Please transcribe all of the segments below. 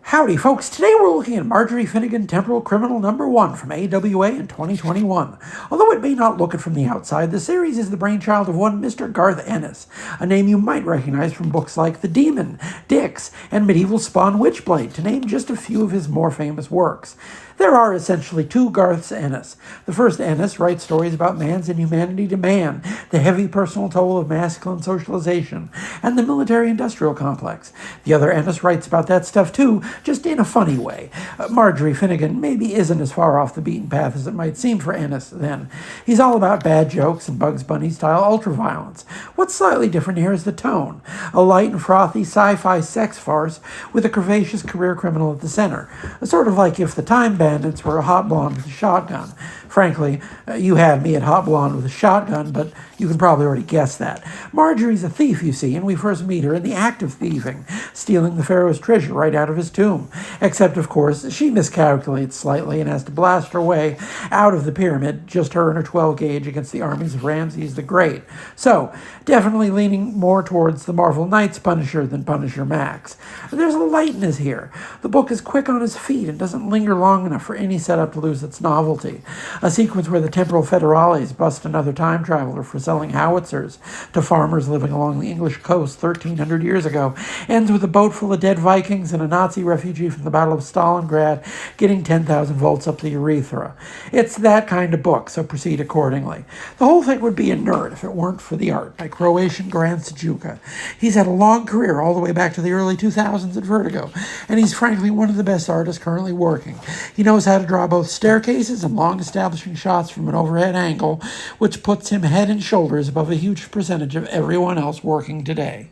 Howdy, folks. Today we're looking at Marjorie Finnegan, Temporal Criminal #1 from AWA in 2021. Although it may not look it from the outside, the series is the brainchild of one Mr. Garth Ennis, a name you might recognize from books like The Demon, Dix, and Medieval Spawn Witchblade, to name just a few of his more famous works. There are essentially two Garths Ennis. The first Ennis writes stories about man's inhumanity to man, the heavy personal toll of masculine socialization, and the military-industrial complex. The other Ennis writes about that stuff too, just in a funny way. Marjorie Finnegan maybe isn't as far off the beaten path as it might seem for Ennis then. He's all about bad jokes and Bugs Bunny-style ultraviolence. What's slightly different here is the tone. A light and frothy sci-fi sex farce with a curvaceous career criminal at the center. Sort of like if the Time Bandits were a hot blonde with a shotgun. Frankly, you had me at hot blonde with a shotgun, but you can probably already guess that. Marjorie's a thief, you see, and we first meet her in the act of thieving, stealing the pharaoh's treasure right out of his tomb. Except, of course, she miscalculates slightly and has to blast her way out of the pyramid, just her and her 12 gauge against the armies of Ramses the Great. So, definitely leaning more towards the Marvel Knights Punisher than Punisher Max. There's a lightness here. The book is quick on his feet and doesn't linger long enough for any setup to lose its novelty. A sequence where the Temporal Federales bust another time traveler for selling howitzers to farmers living along the English coast 1,300 years ago ends with a boat full of dead Vikings and a Nazi refugee from the Battle of Stalingrad getting 10,000 volts up the urethra. It's that kind of book, so proceed accordingly. The whole thing would be inert if it weren't for the art by Croatian Goran Sudžuka. He's had a long career all the way back to the early 2000s at Vertigo, and he's frankly one of the best artists currently working. He knows how to draw both staircases and long establishing shots from an overhead angle, which puts him head and shoulders above a huge percentage of everyone else working today.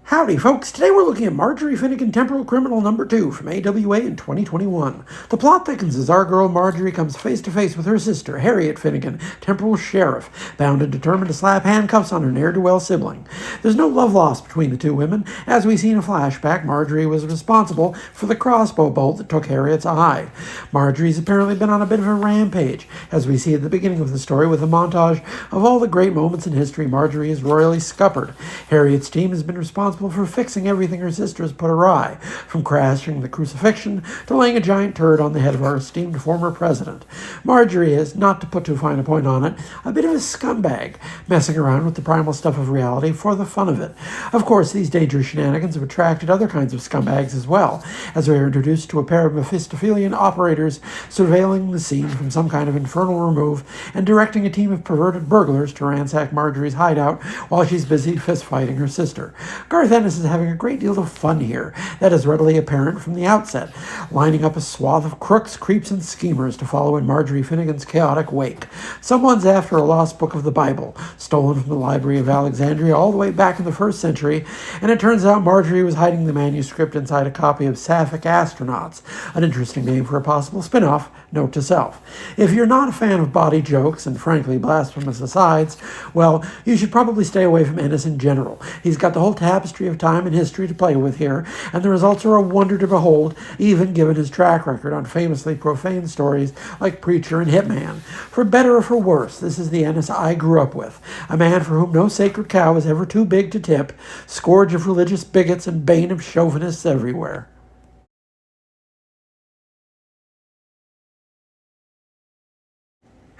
Howdy, folks. Today we're looking at Marjorie Finnegan, Temporal Criminal #2 from AWA in 2021. The plot thickens as our girl Marjorie comes face-to-face with her sister, Harriet Finnegan, Temporal Sheriff, bound and determined to slap handcuffs on her ne'er-do-well sibling. There's no love lost between the two women. As we see in a flashback, Marjorie was responsible for the crossbow bolt that took Harriet's eye. Marjorie's apparently been on a bit of a rampage, as we see at the beginning of the story with a montage of all the great moments in history Marjorie has royally scuppered. Harriet's team has been responsible for fixing everything her sister has put awry, from crashing the crucifixion to laying a giant turd on the head of our esteemed former president. Marjorie is, not to put too fine a point on it, a bit of a scumbag, messing around with the primal stuff of reality for the fun of it. Of course, these dangerous shenanigans have attracted other kinds of scumbags as well, as we are introduced to a pair of Mephistophelian operators surveilling the scene from some kind of infernal remove and directing a team of perverted burglars to ransack Marjorie's hideout while she's busy fist-fighting her sister. Garth Ennis is having a great deal of fun here. That is readily apparent from the outset, lining up a swath of crooks, creeps, and schemers to follow in Marjorie Finnegan's chaotic wake. Someone's after a lost book of the Bible, stolen from the Library of Alexandria all the way back in the 1st century, and it turns out Marjorie was hiding the manuscript inside a copy of Sapphic Astronauts, an interesting name for a possible spin-off, note to self. If you're not a fan of body jokes and frankly blasphemous asides, well, you should probably stay away from Ennis in general. He's got the whole tapestry of time and history to play with here, and the results are a wonder to behold, even given his track record on famously profane stories like Preacher and Hitman. For better or for worse, this is the Ennis I grew up with, a man for whom no sacred cow is ever too big to tip, scourge of religious bigots and bane of chauvinists everywhere.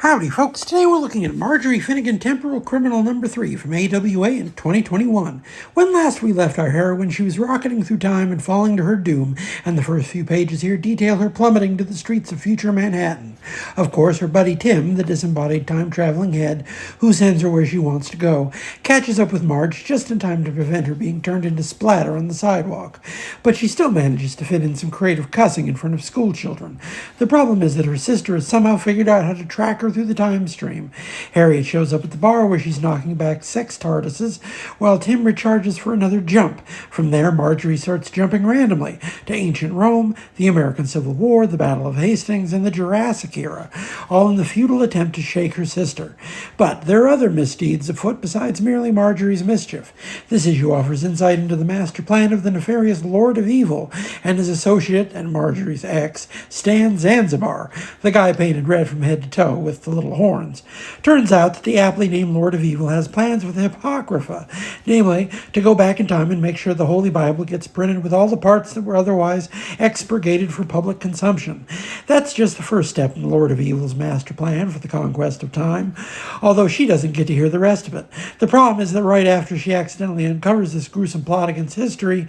Howdy, folks. Today we're looking at Marjorie Finnegan, Temporal Criminal #3 from AWA in 2021. When last we left our heroine, she was rocketing through time and falling to her doom, and the first few pages here detail her plummeting to the streets of future Manhattan. Of course, her buddy Tim, the disembodied time-traveling head, who sends her where she wants to go, catches up with Marge just in time to prevent her being turned into splatter on the sidewalk. But she still manages to fit in some creative cussing in front of school children. The problem is that her sister has somehow figured out how to track her through the time stream. Harriet shows up at the bar where she's knocking back sex TARDISes, while Tim recharges for another jump. From there, Marjorie starts jumping randomly to ancient Rome, the American Civil War, the Battle of Hastings, and the Jurassic era, all in the futile attempt to shake her sister. But there are other misdeeds afoot besides merely Marjorie's mischief. This issue offers insight into the master plan of the nefarious Lord of Evil and his associate and Marjorie's ex, Stan Zanzibar, the guy painted red from head to toe with with the little horns. Turns out that the aptly named Lord of Evil has plans with the Apocrypha, namely, to go back in time and make sure the Holy Bible gets printed with all the parts that were otherwise expurgated for public consumption. That's just the first step in the Lord of Evil's master plan for the conquest of time, although she doesn't get to hear the rest of it. The problem is that right after she accidentally uncovers this gruesome plot against history,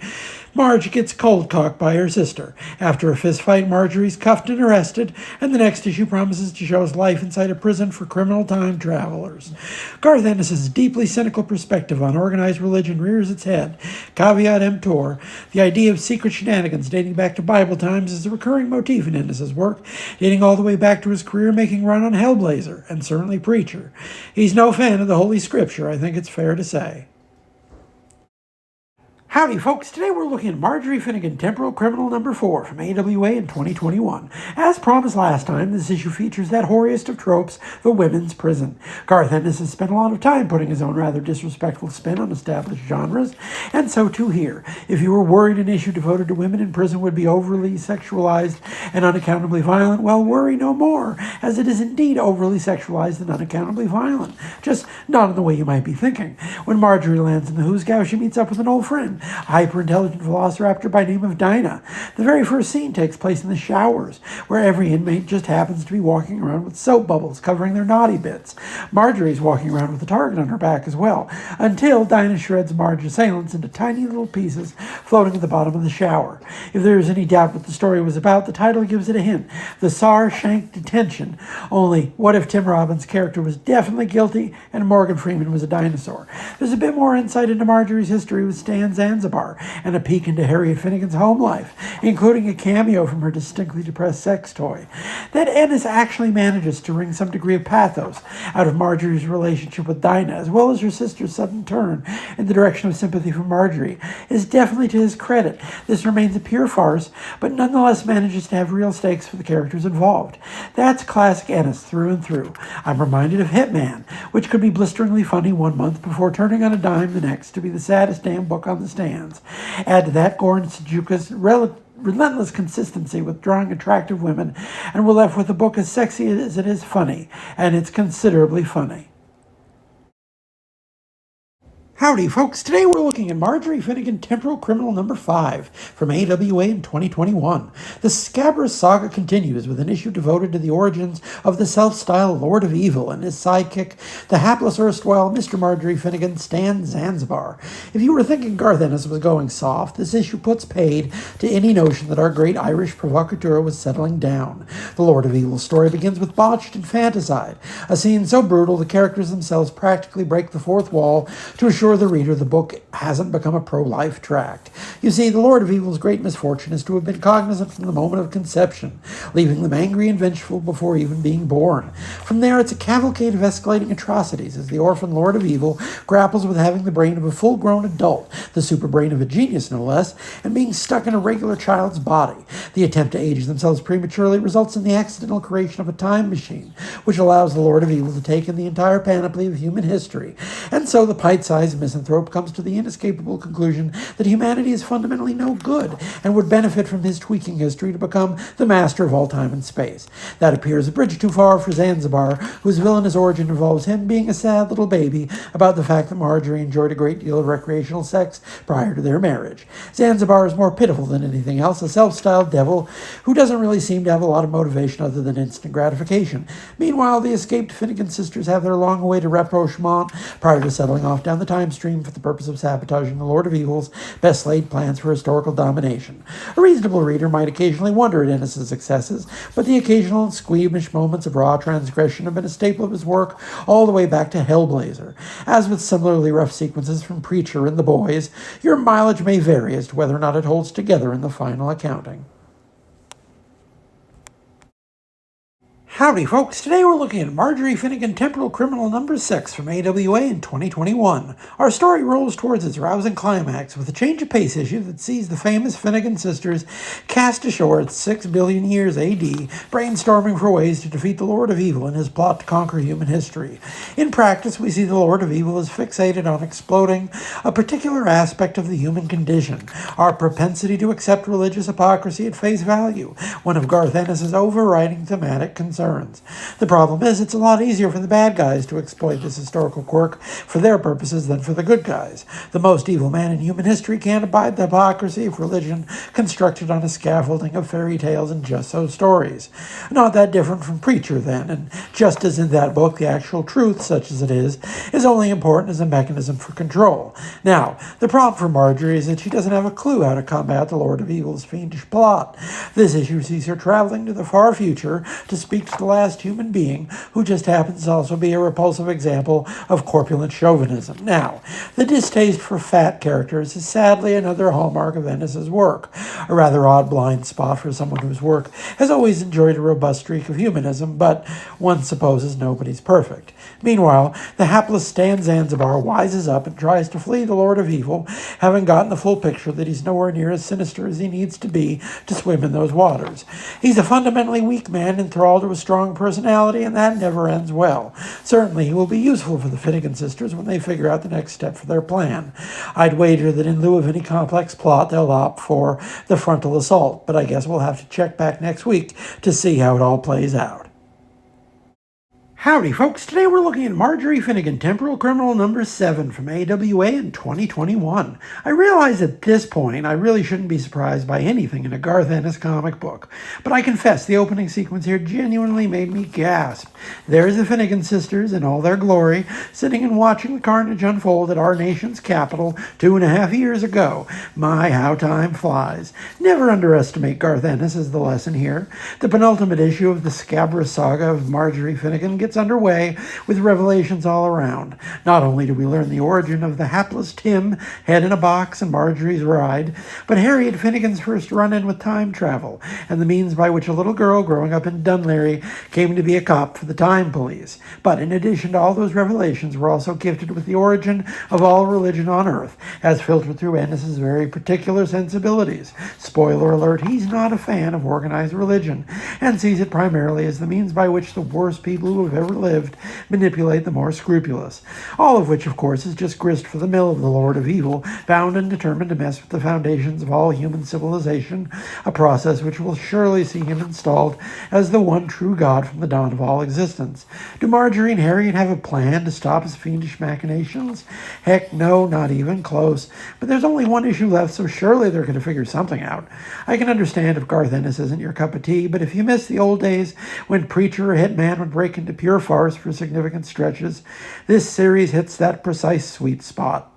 Marge gets cold-cocked by her sister. After a fistfight, Marjorie's cuffed and arrested, and the next issue promises to show us life inside a prison for criminal time travelers. Garth Ennis' deeply cynical perspective on organized religion rears its head. Caveat emptor, the idea of secret shenanigans dating back to Bible times is a recurring motif in Ennis' work, dating all the way back to his career-making run on Hellblazer, and certainly Preacher. He's no fan of the Holy Scripture, I think it's fair to say. Howdy, folks. Today we're looking at Marjorie Finnegan, Temporal Criminal number 4 from AWA in 2021. As promised last time, this issue features that hoariest of tropes, the women's prison. Garth Ennis has spent a lot of time putting his own rather disrespectful spin on established genres, and so too here. If you were worried an issue devoted to women in prison would be overly sexualized and unaccountably violent, well, worry no more, as it is indeed overly sexualized and unaccountably violent. Just not in the way you might be thinking. When Marjorie lands in the Hoosgow, she meets up with an old friend, a hyper-intelligent velociraptor by name of Dinah. The very first scene takes place in the showers, where every inmate just happens to be walking around with soap bubbles covering their naughty bits. Marjorie's walking around with a target on her back as well, until Dinah shreds Marge's assailants into tiny little pieces floating at the bottom of the shower. If there is any doubt what the story was about, the title gives it a hint. The Sar Shank Detention. Only, what if Tim Robbins' character was definitely guilty and Morgan Freeman was a dinosaur? There's a bit more insight into Marjorie's history with Stan Zanzibar, and a peek into Harriet Finnegan's home life, including a cameo from her distinctly depressed sex toy. That Ennis actually manages to wring some degree of pathos out of Marjorie's relationship with Dinah, as well as her sister's sudden turn in the direction of sympathy for Marjorie, is definitely to his credit. This remains a pure farce, but nonetheless manages to have real stakes for the characters involved. That's classic Ennis through and through. I'm reminded of Hitman, which could be blisteringly funny one month before turning on a dime the next to be the saddest damn book on the stands. Add to that Goran Sudžuka's relentless consistency with drawing attractive women, and we're left with a book as sexy as it is funny, and it's considerably funny. Howdy, folks. Today we're looking at Marjorie Finnegan, Temporal Criminal number 5 from AWA in 2021. The scabrous saga continues with an issue devoted to the origins of the self-styled Lord of Evil and his sidekick, the hapless erstwhile Mr. Marjorie Finnegan, Stan Zanzibar. If you were thinking Garth Ennis was going soft, this issue puts paid to any notion that our great Irish provocateur was settling down. The Lord of Evil story begins with botched infanticide, a scene so brutal the characters themselves practically break the fourth wall to assure the reader the book hasn't become a pro-life tract. You see, the Lord of Evil's great misfortune is to have been cognizant from the moment of conception, leaving them angry and vengeful before even being born. From there, it's a cavalcade of escalating atrocities as the orphan Lord of Evil grapples with having the brain of a full-grown adult, the superbrain of a genius no less, and being stuck in a regular child's body. The attempt to age themselves prematurely results in the accidental creation of a time machine, which allows the Lord of Evil to take in the entire panoply of human history. And so the pint-sized misanthrope comes to the inescapable conclusion that humanity is fundamentally no good and would benefit from his tweaking history to become the master of all time and space. That appears a bridge too far for Zanzibar, whose villainous origin involves him being a sad little baby about the fact that Marjorie enjoyed a great deal of recreational sex prior to their marriage. Zanzibar is more pitiful than anything else, a self-styled devil who doesn't really seem to have a lot of motivation other than instant gratification. Meanwhile, the escaped Finnegan sisters have their long-awaited rapprochement prior to settling off down the time stream for the purpose of sabotaging the Lord of Evil's best-laid plans for historical domination. A reasonable reader might occasionally wonder at Ennis's successes, but the occasional and squeamish moments of raw transgression have been a staple of his work all the way back to Hellblazer. As with similarly rough sequences from Preacher and The Boys, your mileage may vary as to whether or not it holds together in the final accounting. Howdy, folks. Today we're looking at Marjorie Finnegan, Temporal Criminal number 6 from AWA in 2021. Our story rolls towards its rousing climax with a change of pace issue that sees the famous Finnegan sisters cast ashore at 6 billion years AD, brainstorming for ways to defeat the Lord of Evil in his plot to conquer human history. In practice, we see the Lord of Evil is fixated on exploding a particular aspect of the human condition, our propensity to accept religious hypocrisy at face value, one of Garth Ennis' overriding thematic concerns. concerns. The problem is, it's a lot easier for the bad guys to exploit this historical quirk for their purposes than for the good guys. The most evil man in human history can't abide the hypocrisy of religion constructed on a scaffolding of fairy tales and just-so stories. Not that different from Preacher, then, and just as in that book, the actual truth, such as it is only important as a mechanism for control. Now, the problem for Marjorie is that she doesn't have a clue how to combat the Lord of Evil's fiendish plot. This issue sees her traveling to the far future to speak to the last human being, who just happens to also be a repulsive example of corpulent chauvinism. Now, the distaste for fat characters is sadly another hallmark of Ennis's work, a rather odd blind spot for someone whose work has always enjoyed a robust streak of humanism, but one supposes nobody's perfect. Meanwhile, the hapless Stan Zanzibar wises up and tries to flee the Lord of Evil, having gotten the full picture that he's nowhere near as sinister as he needs to be to swim in those waters. He's a fundamentally weak man enthralled to a strong personality, and that never ends well. Certainly he will be useful for the Finnegan sisters when they figure out the next step for their plan. I'd wager that in lieu of any complex plot, they'll opt for the frontal assault, but I guess we'll have to check back next week to see how it all plays out. Howdy, folks. Today we're looking at Marjorie Finnegan, Temporal Criminal number 7 from AWA in 2021. I realize at this point I really shouldn't be surprised by anything in a Garth Ennis comic book, but I confess the opening sequence here genuinely made me gasp. There's the Finnegan sisters in all their glory, sitting and watching the carnage unfold at our nation's capital 2.5 years ago. My, how time flies. Never underestimate Garth Ennis is the lesson here. The penultimate issue of the scabrous saga of Marjorie Finnegan gets underway with revelations all around. Not only do we learn the origin of the hapless Tim, head in a box, and Marjorie's ride, but Harriet Finnegan's first run-in with time travel, and the means by which a little girl growing up in Dunleary came to be a cop for the time police. But in addition to all those revelations, we're also gifted with the origin of all religion on Earth, as filtered through Ennis's very particular sensibilities. Spoiler alert, he's not a fan of organized religion, and sees it primarily as the means by which the worst people who have ever lived manipulate the more scrupulous. All of which, of course, is just grist for the mill of the Lord of Evil, bound and determined to mess with the foundations of all human civilization, a process which will surely see him installed as the one true God from the dawn of all existence. Do Marjorie and Harriet have a plan to stop his fiendish machinations? Heck no, not even close. But there's only one issue left, so surely they're going to figure something out. I can understand if Garth Ennis isn't your cup of tea, but if you miss the old days when Preacher or Hitman would break into pure farce for significant stretches, this series hits that precise sweet spot.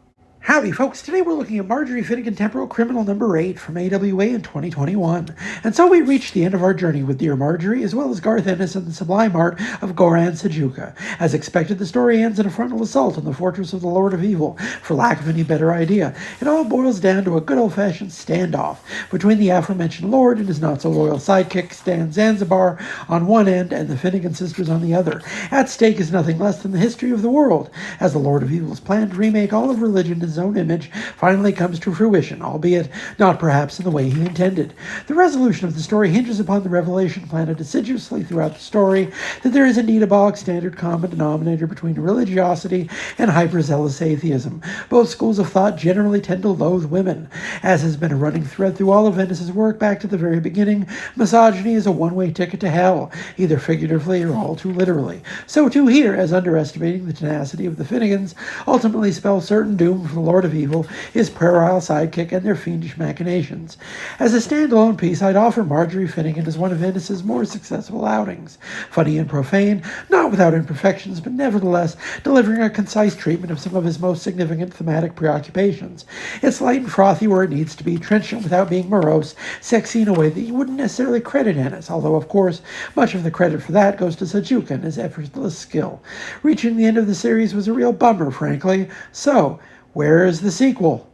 Howdy, folks. Today we're looking at Marjorie Finnegan, Temporal Criminal number 8 from AWA in 2021. And so we reach the end of our journey with Dear Marjorie, as well as Garth Ennis and the sublime art of Goran Sudžuka. As expected, the story ends in a frontal assault on the fortress of the Lord of Evil, for lack of any better idea. It all boils down to a good old-fashioned standoff between the aforementioned Lord and his not-so-loyal sidekick, Stan Zanzibar, on one end, and the Finnegan sisters on the other. At stake is nothing less than the history of the world, as the Lord of Evil's plan to remake all of religion in his own image finally comes to fruition, albeit not perhaps in the way he intended. The resolution of the story hinges upon the revelation planted assiduously throughout the story that there is indeed a bog standard common denominator between religiosity and hyperzealous atheism. Both schools of thought generally tend to loathe women. As has been a running thread through all of Ennis's work back to the very beginning, misogyny is a one-way ticket to hell, either figuratively or all too literally. So too here, as underestimating the tenacity of the Finnegans ultimately spells certain doom for the Lord of Evil, his puerile sidekick, and their fiendish machinations. As a standalone piece, I'd offer Marjorie Finnegan as one of Ennis's more successful outings. Funny and profane, not without imperfections, but nevertheless delivering a concise treatment of some of his most significant thematic preoccupations. It's light and frothy where it needs to be, trenchant without being morose, sexy in a way that you wouldn't necessarily credit Ennis, although, of course, much of the credit for that goes to Sudžuka and his effortless skill. Reaching the end of the series was a real bummer, frankly. So, where is the sequel?